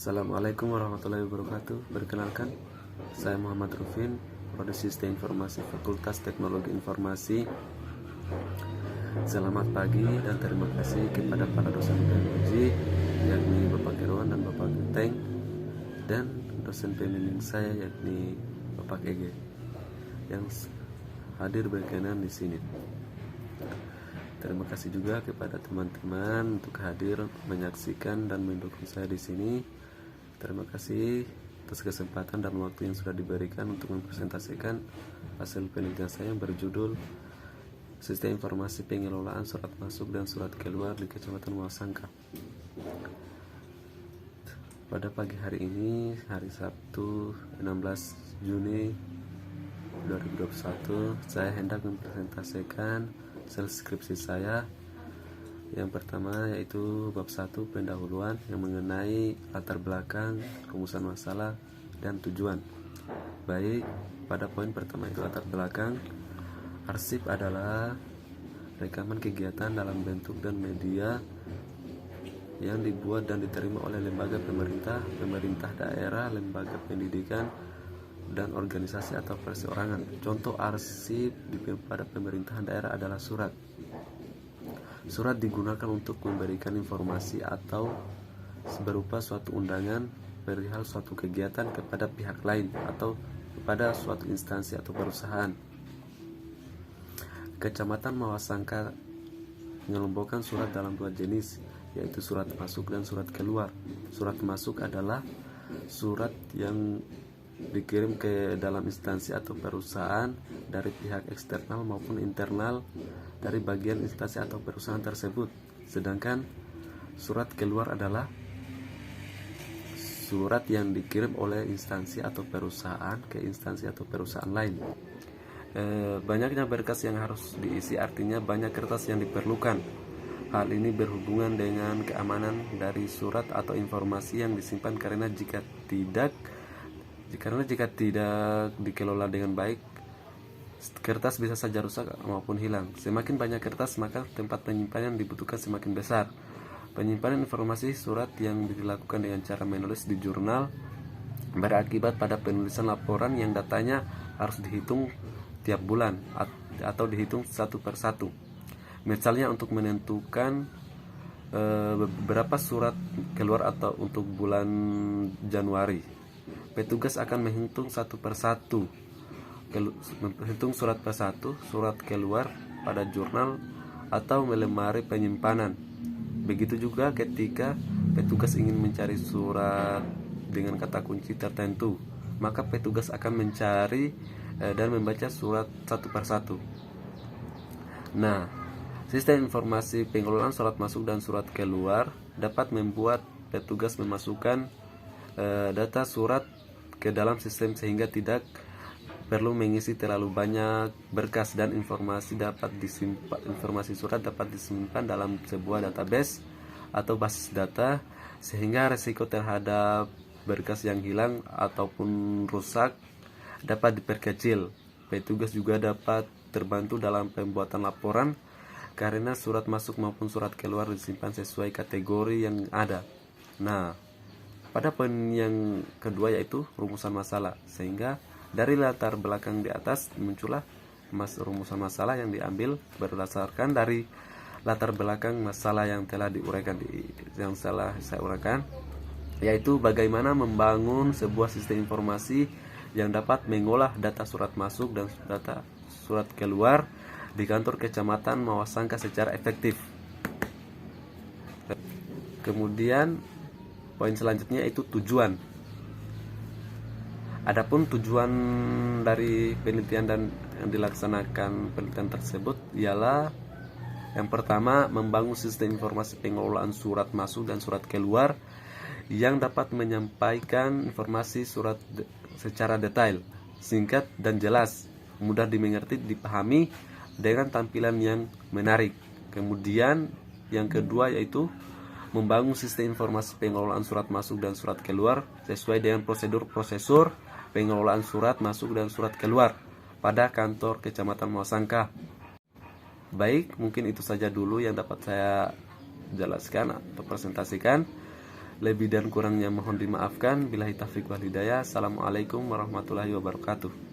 Assalamualaikum warahmatullahi wabarakatuh. Perkenalkan, saya Muhammad Rufin, Prodi Sistem Informasi Fakultas Teknologi Informasi. Selamat pagi dan terima kasih kepada para dosen biologi, yakni Bapak Kirwan dan Bapak Genteng, dan dosen pembimbing saya yakni Bapak Ege yang hadir berkenan di sini. Terima kasih juga kepada teman-teman untuk hadir menyaksikan dan mendukung saya di sini. Terima kasih atas kesempatan dan waktu yang sudah diberikan untuk mempresentasikan hasil penelitian saya yang berjudul Sistem Informasi Pengelolaan Surat Masuk dan Surat Keluar di Kecamatan Muasangka. Pada pagi hari ini, hari Sabtu 16 Juni 2021, saya hendak mempresentasikan hasil skripsi saya. Yang pertama yaitu bab 1 pendahuluan yang mengenai latar belakang, rumusan masalah, dan tujuan. Baik, pada poin pertama itu latar belakang. Arsip adalah rekaman kegiatan dalam bentuk dan media yang dibuat dan diterima oleh lembaga pemerintah, pemerintah daerah, lembaga pendidikan, dan organisasi atau perseorangan. Contoh arsip pada pemerintahan daerah adalah surat. Surat digunakan untuk memberikan informasi atau berupa suatu undangan perihal suatu kegiatan kepada pihak lain atau kepada suatu instansi atau perusahaan. Kecamatan Muasangka mengelompokkan surat dalam dua jenis, yaitu surat masuk dan surat keluar. Surat masuk adalah surat yang dikirim ke dalam instansi atau perusahaan dari pihak eksternal maupun internal dari bagian instansi atau perusahaan tersebut. Sedangkan surat keluar adalah surat yang dikirim oleh instansi atau perusahaan ke instansi atau perusahaan lain. Banyaknya berkas yang harus diisi, artinya banyak kertas yang diperlukan. Hal ini berhubungan dengan keamanan dari surat atau informasi yang disimpan karena jika tidak dikelola dengan baik, kertas bisa saja rusak maupun hilang. Semakin banyak kertas, maka tempat penyimpanan dibutuhkan semakin besar. Penyimpanan informasi surat yang dilakukan dengan cara menulis di jurnal berakibat pada penulisan laporan yang datanya harus dihitung tiap bulan atau dihitung satu per satu. Misalnya untuk menentukan beberapa surat keluar atau untuk bulan Januari, petugas akan menghitung satu per satu, menghitung surat per satu, surat keluar pada jurnal atau lemari penyimpanan. Begitu juga ketika petugas ingin mencari surat dengan kata kunci tertentu, maka petugas akan mencari dan membaca surat satu per satu. Nah, sistem informasi pengelolaan surat masuk dan surat keluar dapat membuat petugas memasukkan data surat ke dalam sistem sehingga tidak perlu mengisi terlalu banyak berkas dan informasi surat dapat disimpan dalam sebuah database atau basis data sehingga risiko terhadap berkas yang hilang ataupun rusak dapat diperkecil. Petugas juga dapat terbantu dalam pembuatan laporan karena surat masuk maupun surat keluar disimpan sesuai kategori yang ada. Nah, pada poin yang kedua yaitu rumusan masalah, sehingga dari latar belakang di atas muncullah rumusan masalah yang diambil berdasarkan dari latar belakang masalah yang telah diuraikan yang telah saya uraikan, yaitu bagaimana membangun sebuah sistem informasi yang dapat mengolah data surat masuk dan data surat keluar di kantor Kecamatan Muasangka secara efektif. Kemudian poin selanjutnya itu tujuan. Adapun tujuan dari penelitian dan yang dilaksanakan penelitian tersebut ialah yang pertama, membangun sistem informasi pengelolaan surat masuk dan surat keluar yang dapat menyampaikan informasi surat secara detail, singkat dan jelas, mudah dimengerti, dipahami dengan tampilan yang menarik. Kemudian yang kedua yaitu membangun sistem informasi pengelolaan surat masuk dan surat keluar sesuai dengan prosedur pengelolaan surat masuk dan surat keluar pada kantor Kecamatan Muasangka. Baik, mungkin itu saja dulu yang dapat saya jelaskan atau presentasikan. Lebih dan kurangnya mohon dimaafkan. Billahi taufiq wal hidayah. Assalamualaikum warahmatullahi wabarakatuh.